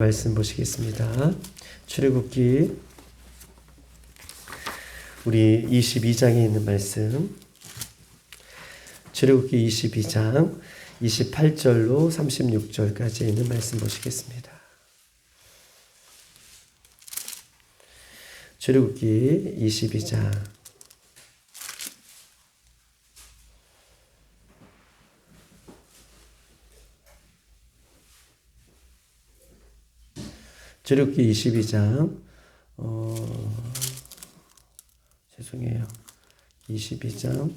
말씀 보시겠습니다. 출애굽기 우리 22장에 있는 말씀, 출애굽기 22장 28절로 36절까지 있는 말씀 보시겠습니다. 출애굽기 22장 출애굽기 22장 죄송해요. 22장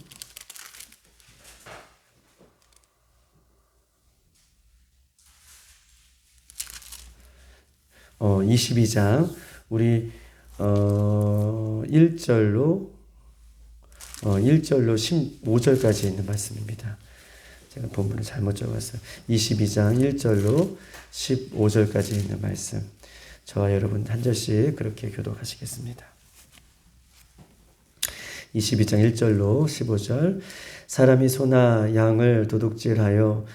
22장 우리 1절로 15절까지 있는 말씀입니다. 제가 본문을 잘못 적었어요. 22장 1절로 15절까지 있는 말씀. 저와 여러분 한 절씩 그렇게 교독하시겠습니다. 22장 1절로 15절. 사람이 소나 양을 도둑질하여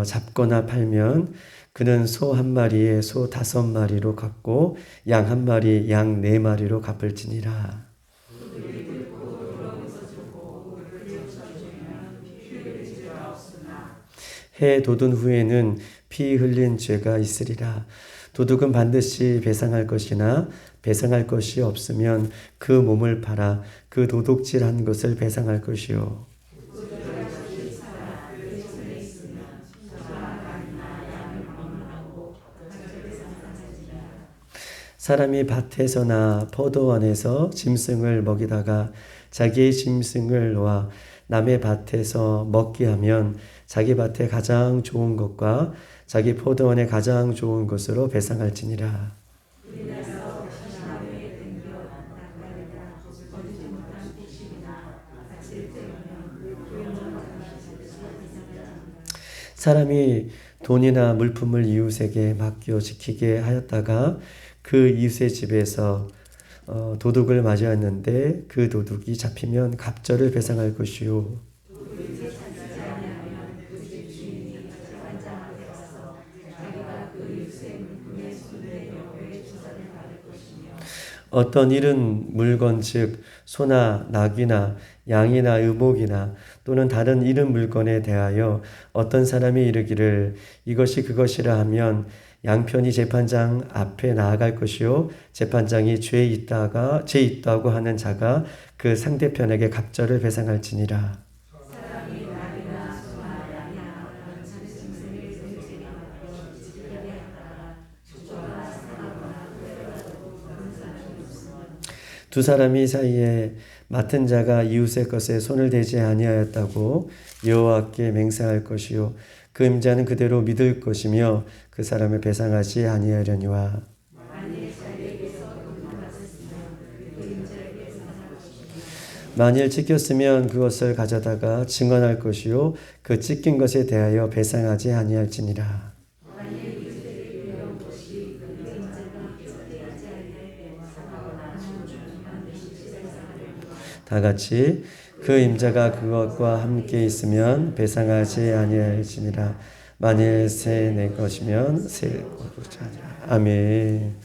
잡거나 팔면 그는 소 한 마리에 소 5마리로 갚고 양 한 마리 양 4마리로 갚을지니라. 해 돋은 후에는 피 흘린 죄가 있으리라. 도둑은 반드시 배상할 것이나 배상할 것이 없으면 그 몸을 팔아 그 도둑질한 것을 배상할 것이요. 사람이 밭에서나 포도원에서 짐승을 먹이다가 자기의 짐승을 놓아 남의 밭에서 먹게 하면 자기 밭에 가장 좋은 것과 자기 포도원에 가장 좋은 것으로 배상할지니라. 사람이 돈이나 물품을 이웃에게 맡겨 지키게 하였다가 그 이웃의 집에서 도둑을 맞이하였는데 그 도둑이 잡히면 갑절을 배상할 것이요. 어떤 잃은 물건 즉 소나 낙이나 양이나 의복이나 또는 다른 잃은 물건에 대하여 어떤 사람이 이르기를 이것이 그것이라 하면 양편이 재판장 앞에 나아갈 것이요 재판장이 죄 있다고 하는 자가 그 상대편에게 갑절을 배상할지니라. 두 사람이 사이에 맡은 자가 이웃의 것에 손을 대지 아니하였다고 여호와께 맹세할 것이요 그 임자는 그대로 믿을 것이며 그 사람을 배상하지 아니하려니와. 만일 찢겼으면 그것을 가져다가 증언할 것이요 그 찢긴 것에 대하여 배상하지 아니할지니라. 다 같이 그 임자가 그것과 함께 있으면 배상하지 아니할지니라. 만일 새 내 것이면 새 것이 아니라. 아멘.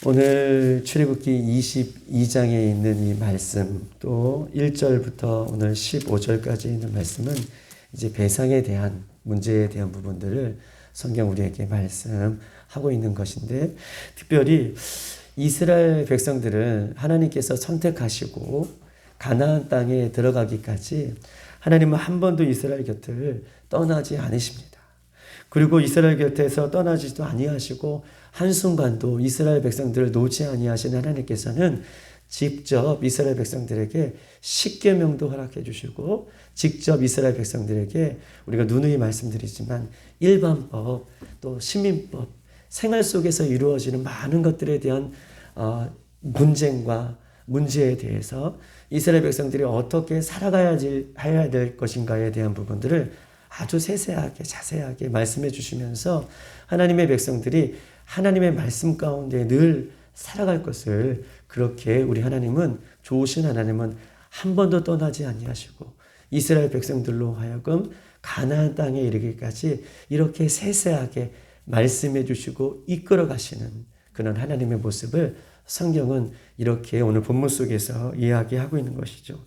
오늘 출애굽기 22장에 있는 이 말씀 또 1절부터 오늘 15절까지 있는 말씀은 이제 배상에 대한 문제에 대한 부분들을 성경 우리에게 말씀하고 있는 것인데 특별히 이스라엘 백성들을 하나님께서 선택하시고 가나안 땅에 들어가기까지 하나님은 한 번도 이스라엘 곁을 떠나지 않으십니다. 그리고 이스라엘 곁에서 떠나지도 아니하시고 한순간도 이스라엘 백성들을 놓지 아니하신 하나님께서는 직접 이스라엘 백성들에게 십계명도 허락해 주시고 직접 이스라엘 백성들에게 우리가 누누이 말씀드리지만 일반법 또 시민법 생활 속에서 이루어지는 많은 것들에 대한 문쟁과 문제에 대해서 이스라엘 백성들이 어떻게 살아가야 될 것인가에 대한 부분들을 아주 세세하게 자세하게 말씀해 주시면서 하나님의 백성들이 하나님의 말씀 가운데 늘 살아갈 것을 그렇게 우리 하나님은 좋으신 하나님은 한 번도 떠나지 아니하시고 이스라엘 백성들로 하여금 가나안 땅에 이르기까지 이렇게 세세하게 말씀해 주시고 이끌어 가시는 그런 하나님의 모습을 성경은 이렇게 오늘 본문 속에서 이야기하고 있는 것이죠.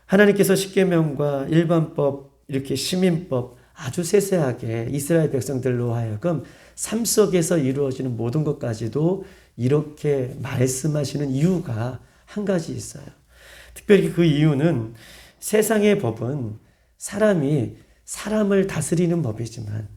하나님께서 십계명과 일반법, 이렇게 시민법 아주 세세하게 이스라엘 백성들로 하여금 삶 속에서 이루어지는 모든 것까지도 이렇게 말씀하시는 이유가 한 가지 있어요. 특별히 그 이유는 세상의 법은 사람이 사람을 다스리는 법이지만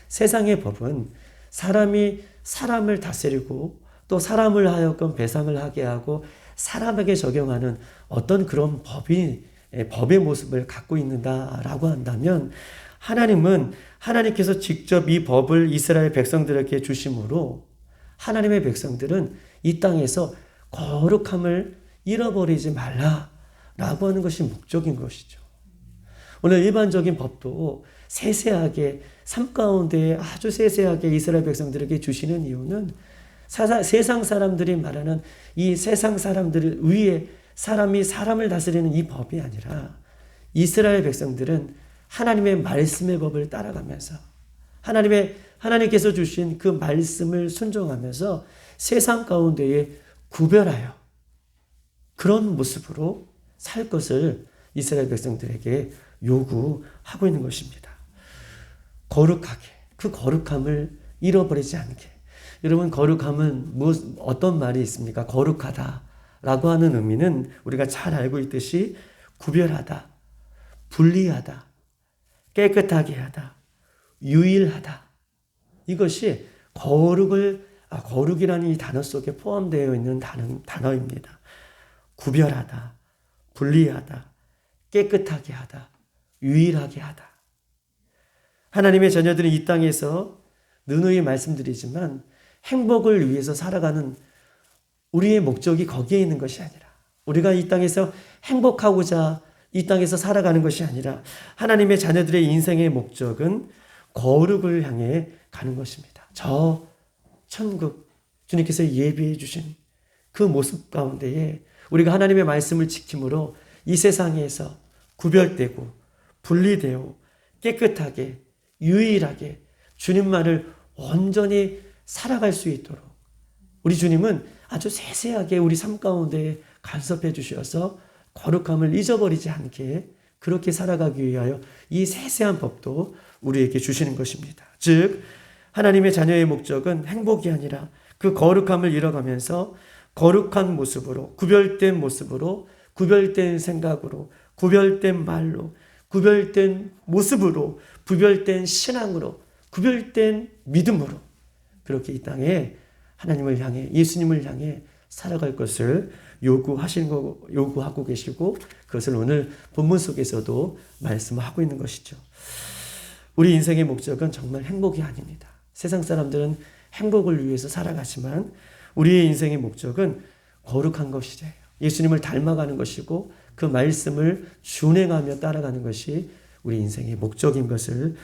세상의 법은 사람이 사람을 다스리고 또 사람을 하여금 배상을 하게 하고 사람에게 적용하는 어떤 그런 법의 모습을 갖고 있는다라고 한다면 하나님은 하나님께서 직접 이 법을 이스라엘 백성들에게 주심으로 하나님의 백성들은 이 땅에서 거룩함을 잃어버리지 말라라고 하는 것이 목적인 것이죠. 오늘 일반적인 법도 세세하게 삶 가운데 아주 세세하게 이스라엘 백성들에게 주시는 이유는 세상 사람들이 말하는 이 세상 사람들 위에 사람이 사람을 다스리는 이 법이 아니라 이스라엘 백성들은 하나님의 말씀의 법을 따라가면서 하나님께서 주신 그 말씀을 순종하면서 세상 가운데에 구별하여 그런 모습으로 살 것을 이스라엘 백성들에게 요구하고 있는 것입니다. 거룩하게, 그 거룩함을 잃어버리지 않게. 여러분, 거룩함은 어떤 말이 있습니까? 거룩하다라고 하는 의미는 우리가 잘 알고 있듯이 구별하다, 분리하다, 깨끗하게 하다, 유일하다. 이것이 거룩이라는 이 단어 속에 포함되어 있는 단어입니다. 구별하다, 분리하다, 깨끗하게 하다, 유일하게 하다. 하나님의 자녀들은 이 땅에서 누누이 말씀드리지만 행복을 위해서 살아가는 우리의 목적이 거기에 있는 것이 아니라 우리가 이 땅에서 행복하고자 이 땅에서 살아가는 것이 아니라 하나님의 자녀들의 인생의 목적은 거룩을 향해 가는 것입니다. 저 천국, 주님께서 예비해 주신 그 모습 가운데에 우리가 하나님의 말씀을 지킴으로 이 세상에서 구별되고 분리되고 깨끗하게 유일하게 주님만을 온전히 살아갈 수 있도록 우리 주님은 아주 세세하게 우리 삶 가운데 간섭해 주셔서 거룩함을 잊어버리지 않게 그렇게 살아가기 위하여 이 세세한 법도 우리에게 주시는 것입니다. 즉 하나님의 자녀의 목적은 행복이 아니라 그 거룩함을 잃어가면서 거룩한 모습으로 구별된 모습으로 구별된 생각으로 구별된 말로 구별된 모습으로 구별된 신앙으로 구별된 믿음으로 그렇게 이 땅에 하나님을 향해 예수님을 향해 살아갈 것을 요구하고 계시고 그것을 오늘 본문 속에서도 말씀하고 있는 것이죠. 우리 인생의 목적은 정말 행복이 아닙니다. 세상 사람들은 행복을 위해서 살아가지만 우리의 인생의 목적은 거룩한 것이래요. 예수님을 닮아가는 것이고 그 말씀을 준행하며 따라가는 것이 우리 인생의 목적인 것을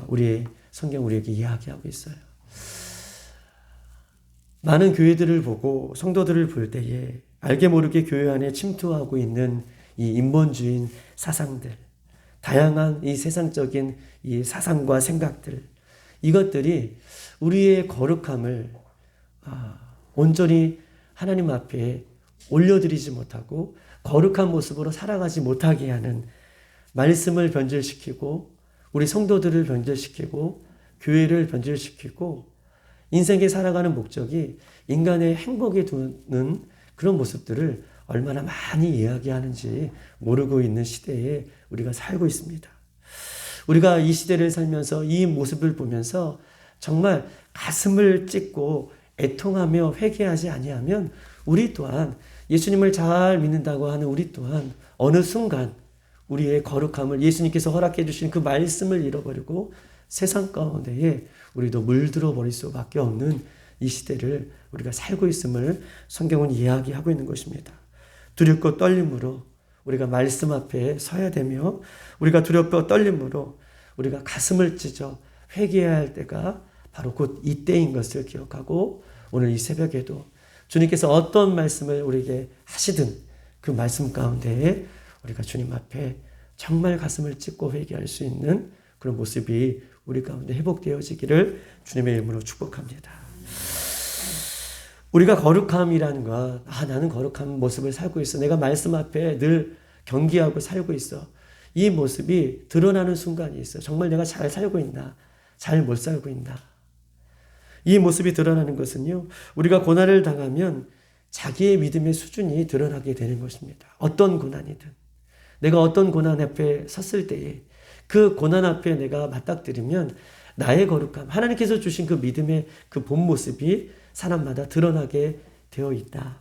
우리의 성경 우리에게 이야기하고 있어요. 많은 교회들을 보고 성도들을 볼 때에 알게 모르게 교회 안에 침투하고 있는 이 인본주의 사상들, 다양한 이 세상적인 이 사상과 생각들, 이것들이 우리의 거룩함을 온전히 하나님 앞에 올려드리지 못하고 거룩한 모습으로 살아가지 못하게 하는 말씀을 변질시키고 우리 성도들을 변질시키고 교회를 변질시키고 인생에 살아가는 목적이 인간의 행복에 두는 그런 모습들을 얼마나 많이 이야기하는지 모르고 있는 시대에 우리가 살고 있습니다. 우리가 이 시대를 살면서 이 모습을 보면서 정말 가슴을 찢고 애통하며 회개하지 아니하면 우리 또한 예수님을 잘 믿는다고 하는 우리 또한 어느 순간 우리의 거룩함을 예수님께서 허락해 주신 그 말씀을 잃어버리고 세상 가운데에 우리도 물들어 버릴 수밖에 없는 이 시대를 우리가 살고 있음을 성경은 이야기하고 있는 것입니다. 두렵고 떨림으로 우리가 말씀 앞에 서야 되며 우리가 두렵고 떨림으로 우리가 가슴을 찢어 회개해야 할 때가 바로 곧 이때인 것을 기억하고 오늘 이 새벽에도 주님께서 어떤 말씀을 우리에게 하시든 그 말씀 가운데에 우리가 주님 앞에 정말 가슴을 찢고 회개할 수 있는 그런 모습이 우리 가운데 회복되어지기를 주님의 이름으로 축복합니다. 우리가 거룩함이라는 것, 나는 거룩한 모습을 살고 있어. 내가 말씀 앞에 늘 경계하고 살고 있어. 이 모습이 드러나는 순간이 있어. 정말 내가 잘 살고 있나? 잘 못 살고 있나? 이 모습이 드러나는 것은요, 우리가 고난을 당하면 자기의 믿음의 수준이 드러나게 되는 것입니다. 어떤 고난이든. 내가 어떤 고난 앞에 섰을 때에 그 고난 앞에 내가 맞닥뜨리면 나의 거룩함, 하나님께서 주신 그 믿음의 그 본 모습이 사람마다 드러나게 되어 있다.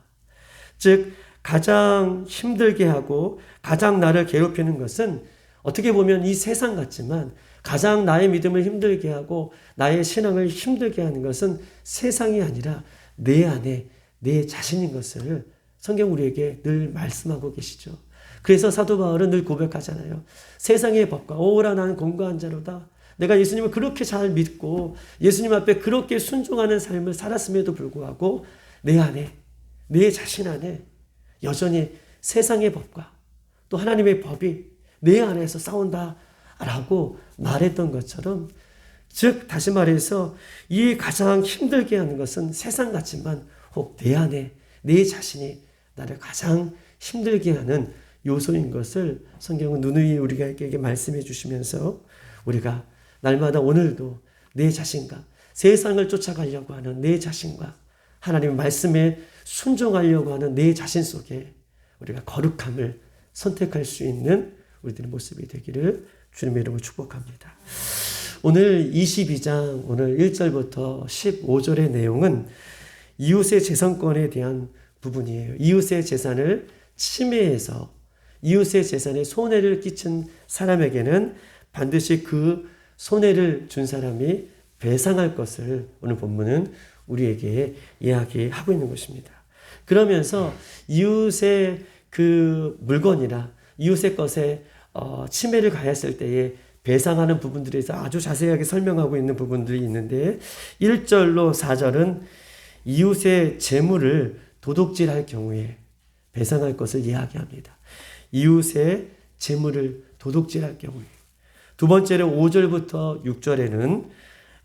즉, 가장 힘들게 하고 가장 나를 괴롭히는 것은 어떻게 보면 이 세상 같지만 가장 나의 믿음을 힘들게 하고 나의 신앙을 힘들게 하는 것은 세상이 아니라 내 안에 내 자신인 것을 성경 우리에게 늘 말씀하고 계시죠. 그래서 사도 바울은 늘 고백하잖아요. 세상의 법과 오라 나는 공고한 자로다. 내가 예수님을 그렇게 잘 믿고 예수님 앞에 그렇게 순종하는 삶을 살았음에도 불구하고 내 안에, 내 자신 안에 여전히 세상의 법과 또 하나님의 법이 내 안에서 싸운다라고 말했던 것처럼, 즉 다시 말해서 이 가장 힘들게 하는 것은 세상 같지만 혹 내 안에 내 자신이 나를 가장 힘들게 하는 요소인 것을 성경은 누누이 우리에게 말씀해 주시면서 우리가 날마다 오늘도 내 자신과 세상을 쫓아가려고 하는 내 자신과 하나님의 말씀에 순종하려고 하는 내 자신 속에 우리가 거룩함을 선택할 수 있는 우리들의 모습이 되기를 주님의 이름으로 축복합니다. 오늘 22장 오늘 1절부터 15절의 내용은 이웃의 재산권에 대한 부분이에요. 이웃의 재산을 침해해서 이웃의 재산에 손해를 끼친 사람에게는 반드시 그 손해를 준 사람이 배상할 것을 오늘 본문은 우리에게 이야기하고 있는 것입니다. 그러면서 이웃의 그 물건이나 이웃의 것에 침해를 가했을 때에 배상하는 부분들에 대해서 아주 자세하게 설명하고 있는 부분들이 있는데 1절로 4절은 이웃의 재물을 도둑질할 경우에 배상할 것을 이야기합니다. 이웃의 재물을 도둑질할 경우에. 두 번째로 5절부터 6절에는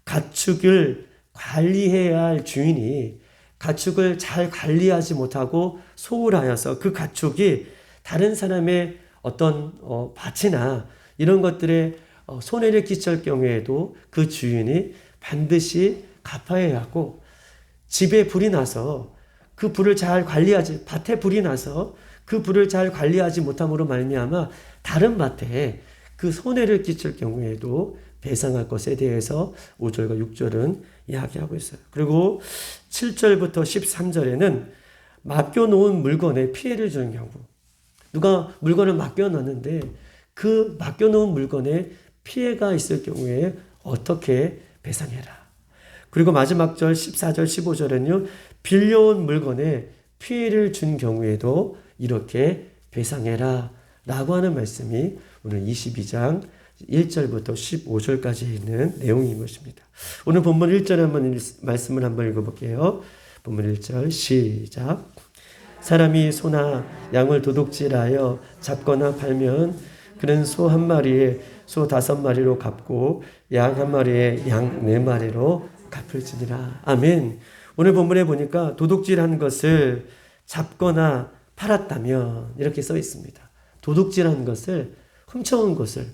가축을 관리해야 할 주인이 가축을 잘 관리하지 못하고 소홀하여서 그 가축이 다른 사람의 어떤 밭이나 이런 것들에 손해를 끼칠 경우에도 그 주인이 반드시 갚아야 하고, 집에 불이 나서 그 불을 잘 관리하지, 밭에 불이 나서 그 불을 잘 관리하지 못함으로 말미암아 다른 밭에 그 손해를 끼칠 경우에도 배상할 것에 대해서 5절과 6절은 이야기하고 있어요. 그리고 7절부터 13절에는 맡겨놓은 물건에 피해를 주는 경우, 누가 물건을 맡겨놨는데 그 맡겨놓은 물건에 피해가 있을 경우에 어떻게 배상해라. 그리고 마지막 절 14절 15절은요, 빌려온 물건에 피해를 준 경우에도 이렇게 배상해라 라고 하는 말씀이 오늘 22장 1절부터 15절까지 있는 내용인 것입니다. 오늘 본문 1절에 한번 말씀을 한번 읽어볼게요. 본문 1절 시작. 사람이 소나 양을 도둑질하여 잡거나 팔면 그는 소 한 마리에 소 5마리로 갚고 양 한 마리에 양 4마리로 갚을지니라. 아멘. 오늘 본문에 보니까 도둑질한 것을 잡거나 팔았다면 이렇게 써 있습니다. 도둑질한 것을, 훔쳐온 것을,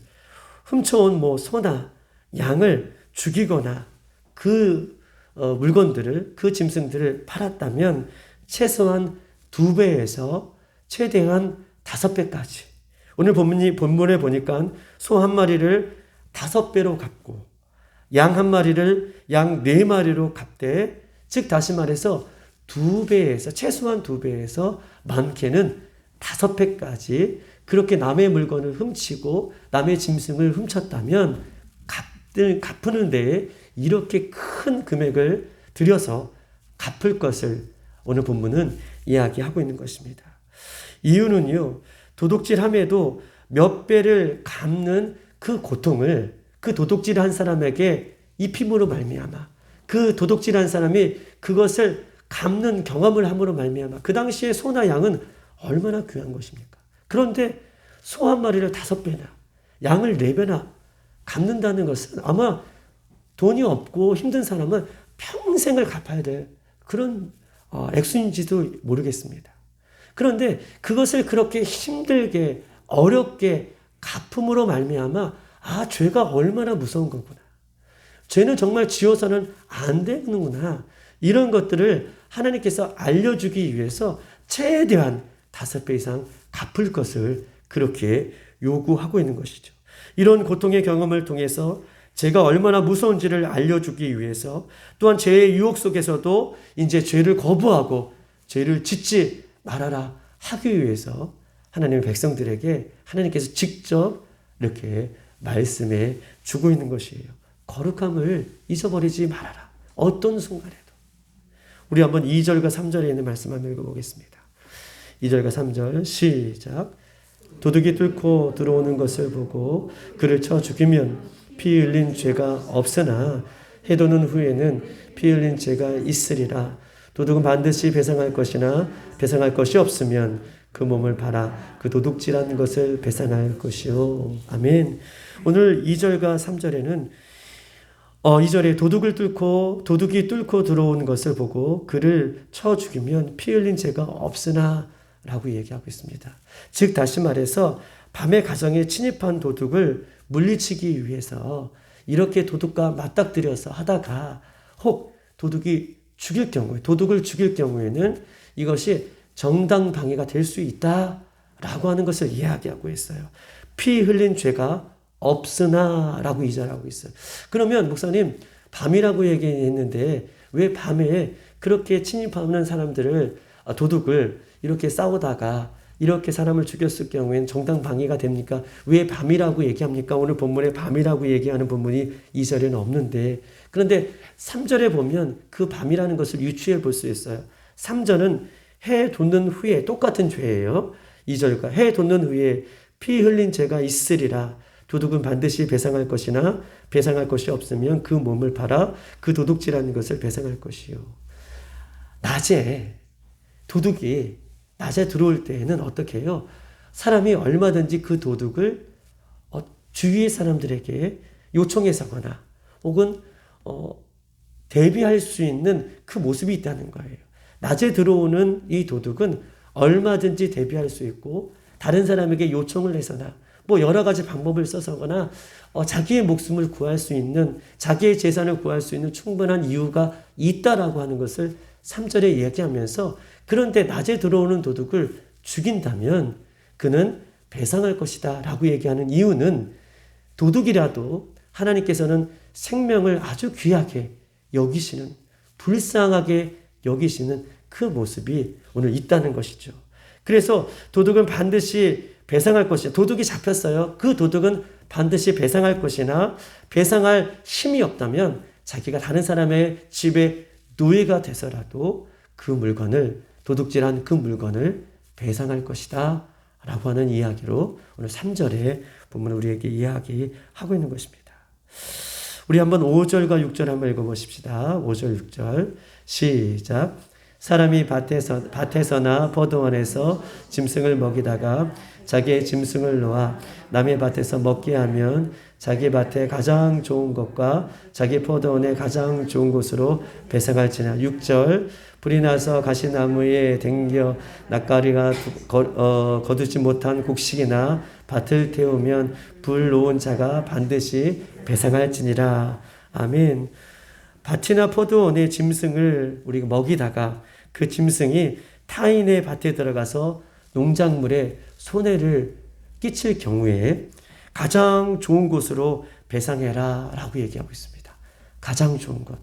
훔쳐온 소나 양을 죽이거나 그 물건들을, 그 짐승들을 팔았다면 최소한 2배에서 최대한 5배까지. 오늘 본문에 보니까 소 한 마리를 5배로 갚고 양 한 마리를 양 4마리로 갚되, 즉 다시 말해서 2배에서, 최소한 2배에서 많게는 5배까지 그렇게 남의 물건을 훔치고 남의 짐승을 훔쳤다면 갚는 데에 이렇게 큰 금액을 들여서 갚을 것을 오늘 본문은 이야기하고 있는 것입니다. 이유는요, 도둑질함에도 몇 배를 갚는 그 고통을 그 도둑질한 사람에게 입힘으로 말미암아, 그 도둑질한 사람이 그것을 갚는 경험을 함으로 말미암아, 그 당시에 소나 양은 얼마나 귀한 것입니까? 그런데 소 한 마리를 5배나 양을 4배나 갚는다는 것은 아마 돈이 없고 힘든 사람은 평생을 갚아야 될 그런 액수인지도 모르겠습니다. 그런데 그것을 그렇게 힘들게 어렵게 갚음으로 말미암아 죄가 얼마나 무서운 거구나. 죄는 정말 지어서는 안 되는구나. 이런 것들을 하나님께서 알려주기 위해서 최대한 5배 이상 갚을 것을 그렇게 요구하고 있는 것이죠. 이런 고통의 경험을 통해서 죄가 얼마나 무서운지를 알려주기 위해서 또한 죄의 유혹 속에서도 이제 죄를 거부하고 죄를 짓지 말아라 하기 위해서 하나님의 백성들에게 하나님께서 직접 이렇게 말씀해 주고 있는 것이에요. 거룩함을 잊어버리지 말아라. 어떤 순간에도. 우리 한번 2절과 3절에 있는 말씀 한번 읽어보겠습니다. 2절과 3절 시작. 도둑이 뚫고 들어오는 것을 보고 그를 쳐 죽이면 피 흘린 죄가 없으나 해도는 후에는 피 흘린 죄가 있으리라. 도둑은 반드시 배상할 것이나 배상할 것이 없으면 그 몸을 팔아 그 도둑질한 것을 배상할 것이요. 아멘. 오늘 2절과 3절에는 2절에 도둑이 뚫고 들어온 것을 보고 그를 쳐 죽이면 피 흘린 죄가 없으나 라고 얘기하고 있습니다. 즉 다시 말해서 밤의 가정에 침입한 도둑을 물리치기 위해서 이렇게 도둑과 맞닥뜨려서 하다가 혹 도둑을 죽일 경우에는 이것이 정당방위가 될 수 있다라고 하는 것을 이야기하고 있어요. 피 흘린 죄가 없으나 라고 이절하고 있어요. 그러면 목사님 밤이라고 얘기했는데 왜 밤에 그렇게 침입하는 사람들을 도둑을 이렇게 싸우다가 이렇게 사람을 죽였을 경우에는 정당방위가 됩니까? 왜 밤이라고 얘기합니까? 오늘 본문에 밤이라고 얘기하는 본문이 2절에는 없는데 그런데 3절에 보면 그 밤이라는 것을 유추해 볼 수 있어요. 3절은 해 돋는 후에 똑같은 죄예요. 2절과 해 돋는 후에 피 흘린 죄가 있으리라. 도둑은 반드시 배상할 것이나 배상할 것이 없으면 그 몸을 팔아 그 도둑질하는 것을 배상할 것이요. 도둑이 낮에 들어올 때에는 어떻게 해요? 사람이 얼마든지 그 도둑을 주위의 사람들에게 요청해서거나 혹은 대비할 수 있는 그 모습이 있다는 거예요. 낮에 들어오는 이 도둑은 얼마든지 대비할 수 있고 다른 사람에게 요청을 해서나 여러 가지 방법을 써서거나 자기의 목숨을 구할 수 있는 자기의 재산을 구할 수 있는 충분한 이유가 있다라고 하는 것을 3절에 얘기하면서 그런데 낮에 들어오는 도둑을 죽인다면 그는 배상할 것이다 라고 얘기하는 이유는 도둑이라도 하나님께서는 생명을 아주 귀하게 여기시는 불쌍하게 여기시는 그 모습이 오늘 있다는 것이죠. 그래서 도둑은 반드시 배상할 것이다. 도둑이 잡혔어요. 그 도둑은 반드시 배상할 것이나 배상할 힘이 없다면 자기가 다른 사람의 집에 노예가 돼서라도 그 물건을 도둑질한 그 물건을 배상할 것이다 라고 하는 이야기로 오늘 3절에 보면 우리에게 이야기하고 있는 것입니다. 우리 한번 5절과 6절 한번 읽어보십시다. 5절 6절 시작. 사람이 밭에서나 포도원에서 짐승을 먹이다가 자기의 짐승을 놓아 남의 밭에서 먹게 하면 자기 밭에 가장 좋은 것과 자기 포도원에 가장 좋은 곳으로 배상할지나. 6절 불이 나서 가시나무에 댕겨 낯가리가 거두지 못한 곡식이나 밭을 태우면 불 놓은 자가 반드시 배상할지니라. 아멘. 밭이나 포도원의 짐승을 우리가 먹이다가 그 짐승이 타인의 밭에 들어가서 농작물에 손해를 끼칠 경우에 가장 좋은 곳으로 배상해라 라고 얘기하고 있습니다. 가장 좋은 것.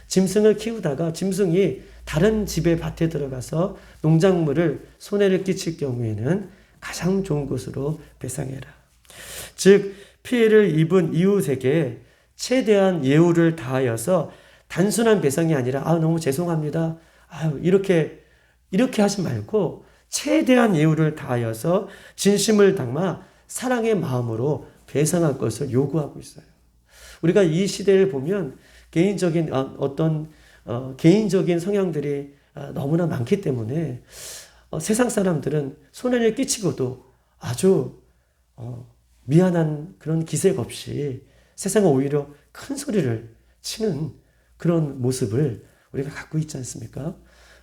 짐승을 키우다가 짐승이 다른 집의 밭에 들어가서 농작물을 손해를 끼칠 경우에는 가장 좋은 곳으로 배상해라. 즉 피해를 입은 이웃에게 최대한 예우를 다하여서 단순한 배상이 아니라 너무 죄송합니다. 이렇게 하지 말고 최대한 예우를 다하여서 진심을 담아 사랑의 마음으로 배상할 것을 요구하고 있어요. 우리가 이 시대를 보면 개인적인 개인적인 성향들이 너무나 많기 때문에 세상 사람들은 손해를 끼치고도 아주 미안한 그런 기색 없이 세상은 오히려 큰 소리를 치는 그런 모습을 우리가 갖고 있지 않습니까?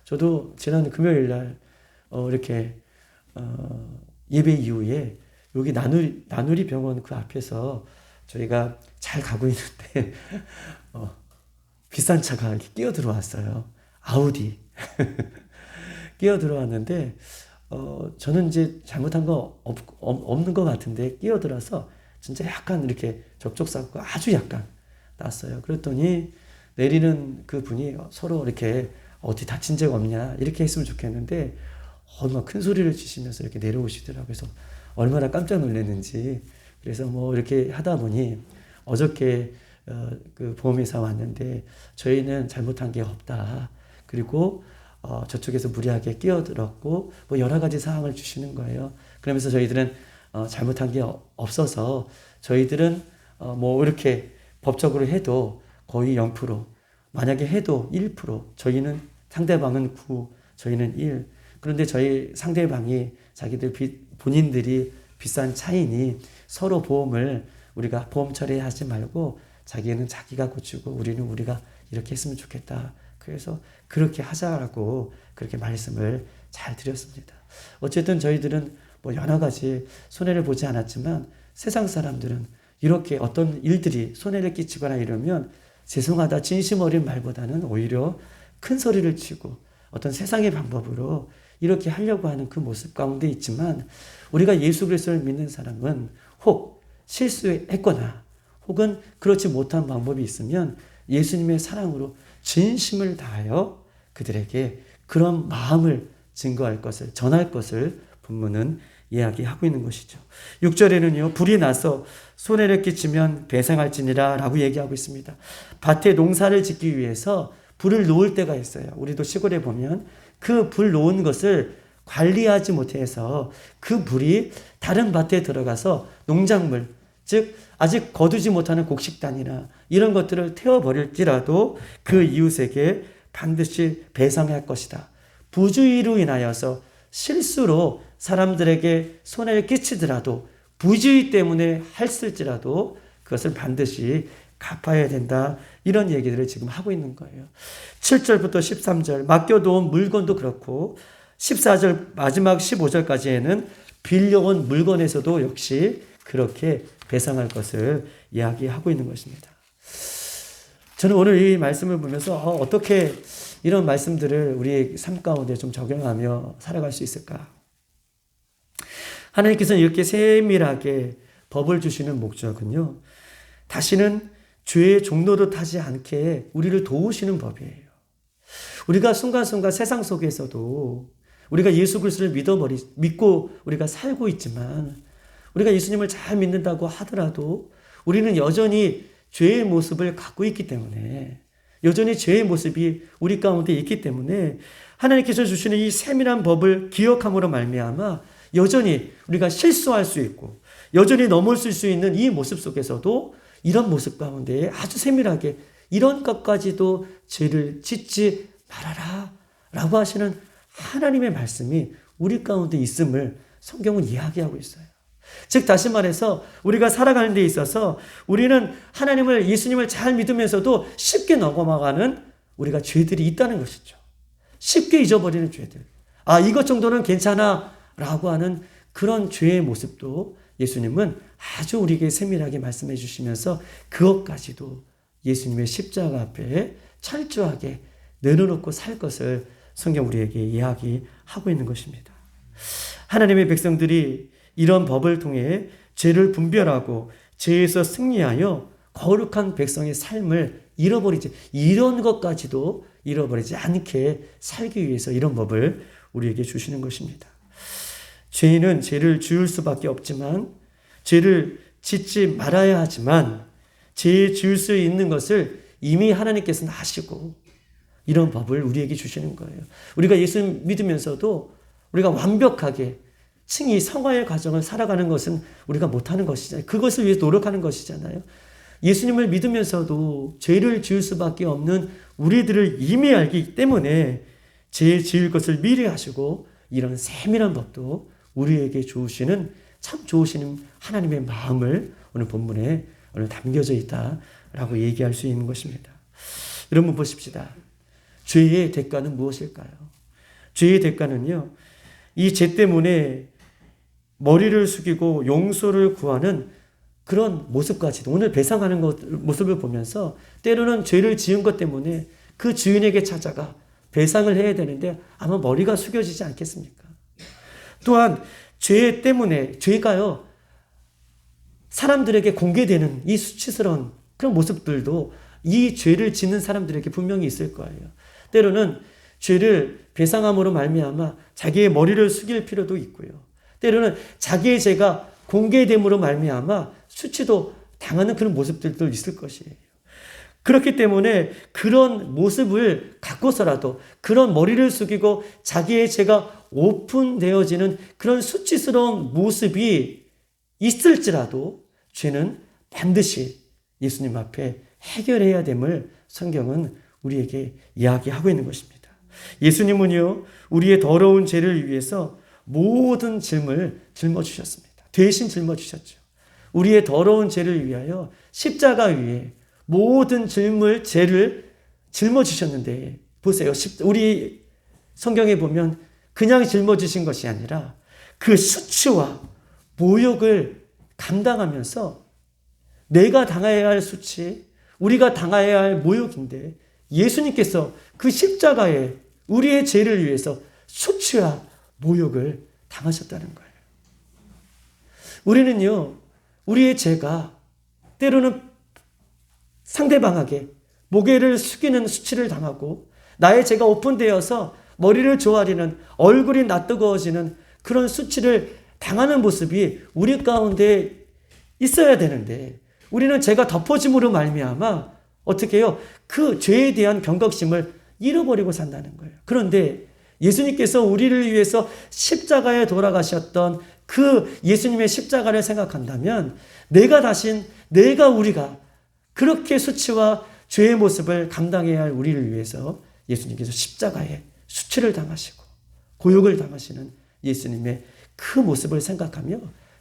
저도 지난 금요일 날 이렇게 예배 이후에 여기 나누리 병원 그 앞에서 저희가 잘 가고 있는데 비싼 차가 이렇게 끼어 들어왔어요. 아우디 끼어 들어왔는데 저는 이제 잘못한 거 없는 것 같은데 끼어 들어서 진짜 약간 이렇게 접촉사고가 아주 약간 났어요. 그랬더니 내리는 그 분이 서로 이렇게 어디 다친 적 없냐 이렇게 했으면 좋겠는데 막 큰 소리를 치시면서 이렇게 내려오시더라고요. 그래서 얼마나 깜짝 놀랐는지. 그래서 뭐 이렇게 하다 보니 어저께 그 보험회사 왔는데 저희는 잘못한 게 없다. 그리고 저쪽에서 무리하게 끼어들었고 뭐 여러 가지 사항을 주시는 거예요. 그러면서 저희들은 잘못한 게 없어서 저희들은 뭐 이렇게 법적으로 해도 거의 0%, 만약에 해도 1%, 저희는 상대방은 9, 저희는 1. 그런데 저희 상대방이 자기들 본인들이 비싼 차이니 서로 보험을 우리가 보험 처리하지 말고 자기는 자기가 고치고 우리는 우리가 이렇게 했으면 좋겠다. 그래서 그렇게 하자라고 그렇게 말씀을 잘 드렸습니다. 어쨌든 저희들은 뭐 여러 가지 손해를 보지 않았지만 세상 사람들은 이렇게 어떤 일들이 손해를 끼치거나 이러면 죄송하다 진심 어린 말보다는 오히려 큰 소리를 치고 어떤 세상의 방법으로 이렇게 하려고 하는 그 모습 가운데 있지만 우리가 예수 그리스도를 믿는 사람은 혹 실수했거나 혹은 그렇지 못한 방법이 있으면 예수님의 사랑으로 진심을 다하여 그들에게 그런 마음을 증거할 것을 전할 것을 본문은 이야기하고 있는 것이죠. 6절에는요. 불이 나서 손해를 끼치면 배상할지니라 라고 얘기하고 있습니다. 밭에 농사를 짓기 위해서 불을 놓을 때가 있어요. 우리도 시골에 보면 그 불 놓은 것을 관리하지 못해서 그 불이 다른 밭에 들어가서 농작물, 즉 아직 거두지 못하는 곡식단이나 이런 것들을 태워버릴지라도 그 이웃에게 반드시 배상할 것이다. 부주의로 인하여서 실수로 사람들에게 손해를 끼치더라도 부주의 때문에 했을지라도 그것을 반드시 갚아야 된다. 이런 얘기들을 지금 하고 있는 거예요. 7절부터 13절 맡겨놓은 물건도 그렇고 14절 마지막 15절까지에는 빌려온 물건에서도 역시 그렇게 배상할 것을 이야기하고 있는 것입니다. 저는 오늘 이 말씀을 보면서 어떻게 이런 말씀들을 우리의 삶 가운데 좀 적용하며 살아갈 수 있을까? 하나님께서는 이렇게 세밀하게 법을 주시는 목적은요. 다시는 죄의 종로도 타지 않게 우리를 도우시는 법이에요. 우리가 순간순간 세상 속에서도 우리가 예수 그리스도를 믿고 우리가 살고 있지만 우리가 예수님을 잘 믿는다고 하더라도 우리는 여전히 죄의 모습을 갖고 있기 때문에 여전히 죄의 모습이 우리 가운데 있기 때문에 하나님께서 주시는 이 세밀한 법을 기억함으로 말미암아 여전히 우리가 실수할 수 있고 여전히 넘어설 수 있는 이 모습 속에서도 이런 모습 가운데 아주 세밀하게 이런 것까지도 죄를 짓지 말아라 라고 하시는 하나님의 말씀이 우리 가운데 있음을 성경은 이야기하고 있어요. 즉 다시 말해서 우리가 살아가는 데 있어서 우리는 하나님을 예수님을 잘 믿으면서도 쉽게 넘어가는 우리가 죄들이 있다는 것이죠. 쉽게 잊어버리는 죄들. 이것 정도는 괜찮아 라고 하는 그런 죄의 모습도 예수님은 아주 우리에게 세밀하게 말씀해 주시면서 그것까지도 예수님의 십자가 앞에 철저하게 내려놓고 살 것을 성경 우리에게 이야기하고 있는 것입니다. 하나님의 백성들이 이런 법을 통해 죄를 분별하고 죄에서 승리하여 거룩한 백성의 삶을 이런 것까지도 잃어버리지 않게 살기 위해서 이런 법을 우리에게 주시는 것입니다. 죄인은 죄를 지을 수밖에 없지만 죄를 짓지 말아야 하지만 죄 지을 수 있는 것을 이미 하나님께서는 아시고 이런 법을 우리에게 주시는 거예요. 우리가 예수 믿으면서도 우리가 완벽하게 칭의 성화의 과정을 살아가는 것은 우리가 못하는 것이잖아요. 그것을 위해서 노력하는 것이잖아요. 예수님을 믿으면서도 죄를 지을 수밖에 없는 우리들을 이미 알기 때문에 죄 지을 것을 미리 하시고 이런 세밀한 법도 우리에게 주시는 참 좋으시는 하나님의 마음을 오늘 본문에 오늘 담겨져 있다 라고 얘기할 수 있는 것입니다. 여러분 보십시다. 죄의 대가는 무엇일까요? 죄의 대가는요, 이 죄 때문에 머리를 숙이고 용서를 구하는 그런 모습까지도, 오늘 배상하는 모습을 보면서 때로는 죄를 지은 것 때문에 그 주인에게 찾아가 배상을 해야 되는데 아마 머리가 숙여지지 않겠습니까? 또한 죄 때문에, 죄가요, 사람들에게 공개되는 이 수치스러운 그런 모습들도 이 죄를 짓는 사람들에게 분명히 있을 거예요. 때로는 죄를 배상함으로 말미암아 자기의 머리를 숙일 필요도 있고요. 때로는 자기의 죄가 공개됨으로 말미암아 수치도 당하는 그런 모습들도 있을 것이에요. 그렇기 때문에 그런 모습을 갖고서라도, 그런 머리를 숙이고 자기의 죄가 오픈되어지는 그런 수치스러운 모습이 있을지라도 죄는 반드시 예수님 앞에 해결해야 됨을 성경은 우리에게 이야기하고 있는 것입니다. 예수님은요, 우리의 더러운 죄를 위해서 모든 짐을 짊어주셨습니다. 대신 짊어주셨죠. 우리의 더러운 죄를 위하여 십자가 위에 모든 죄를 짊어주셨는데, 보세요. 우리 성경에 보면 그냥 짊어지신 것이 아니라 그 수치와 모욕을 감당하면서 내가 당해야 할 수치, 우리가 당해야 할 모욕인데 예수님께서 그 십자가에 우리의 죄를 위해서 수치와 모욕을 당하셨다는 거예요. 우리는요, 우리의 죄가 때로는 상대방에게 모개를 숙이는 수치를 당하고 나의 죄가 오픈되어서 머리를 조아리는, 얼굴이 낯뜨거워지는 그런 수치를 당하는 모습이 우리 가운데 있어야 되는데, 우리는 죄가 덮어짐으로 말미암아 어떻게 해요? 그 죄에 대한 경각심을 잃어버리고 산다는 거예요. 그런데 예수님께서 우리를 위해서 십자가에 돌아가셨던 그 예수님의 십자가를 생각한다면 우리가 그렇게 수치와 죄의 모습을 감당해야 할 우리를 위해서 예수님께서 십자가에 수치를 당하시고 고욕을 당하시는 예수님의 그 모습을 생각하며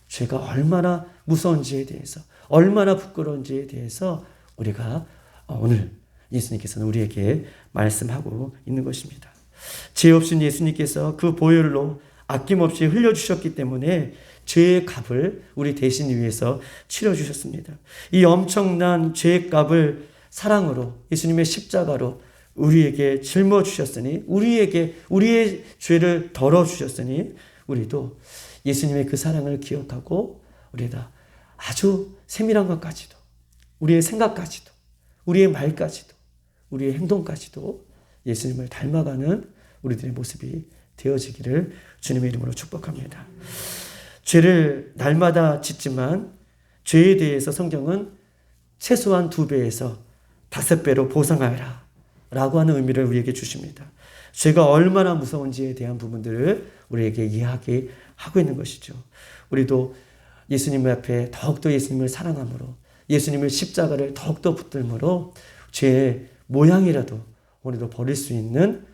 죄가 얼마나 무서운지에 대해서, 얼마나 부끄러운지에 대해서 우리가 오늘 예수님께서는 우리에게 말씀하고 있는 것입니다. 죄 없인 예수님께서 그 보혈로 아낌없이 흘려주셨기 때문에 죄의 값을 우리 대신 위해서 치러주셨습니다. 이 엄청난 죄의 값을 사랑으로, 예수님의 십자가로 우리에게 짊어주셨으니, 우리의 죄를 덜어주셨으니, 우리도 예수님의 그 사랑을 기억하고 우리가 아주 세밀한 것까지도, 우리의 생각까지도, 우리의 말까지도, 우리의 행동까지도 예수님을 닮아가는 우리들의 모습이 되어지기를 주님의 이름으로 축복합니다. 죄를 날마다 짓지만 죄에 대해서 성경은 최소한 2배에서 5배로 보상하여라 라고 하는 의미를 우리에게 주십니다. 죄가 얼마나 무서운지에 대한 부분들을 우리에게 이야기하고 있는 것이죠. 우리도 예수님 앞에 더욱더 예수님을 사랑함으로, 예수님의 십자가를 더욱더 붙들므로 죄의 모양이라도 오늘도 버릴 수 있는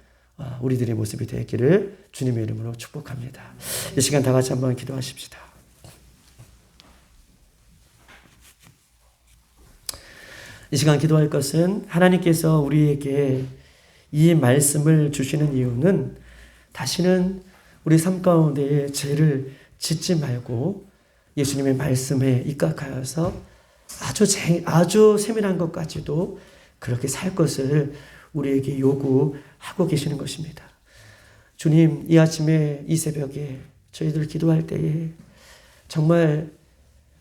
우리들의 모습이 되기를 주님의 이름으로 축복합니다. 이 시간 다 같이 한번 기도하십시다. 이 시간 기도할 것은, 하나님께서 우리에게 이 말씀을 주시는 이유는 다시는 우리 삶 가운데에 죄를 짓지 말고 예수님의 말씀에 입각하여서 아주 세밀한 것까지도 그렇게 살 것을 우리에게 요구하고 계시는 것입니다. 주님, 이 아침에, 이 새벽에 저희들 기도할 때에 정말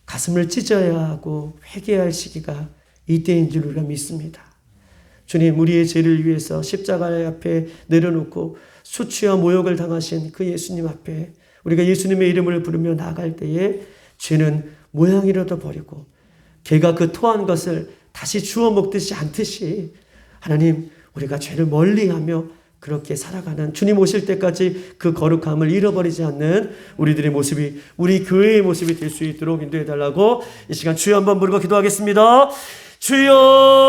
가슴을 찢어야 하고 회개할 시기가 이때인 줄 우리가 믿습니다. 주님, 우리의 죄를 위해서 십자가 앞에 내려놓고 수치와 모욕을 당하신 그 예수님 앞에 우리가 예수님의 이름을 부르며 나아갈 때에 죄는 모양이라도 버리고 개가 그 토한 것을 다시 주워 먹듯이 않듯이, 하나님, 우리가 죄를 멀리하며 그렇게 살아가는, 주님 오실 때까지 그 거룩함을 잃어버리지 않는 우리들의 모습이, 우리 교회의 모습이 될 수 있도록 인도해 달라고 이 시간 주여 한번 부르고 기도하겠습니다. 주여!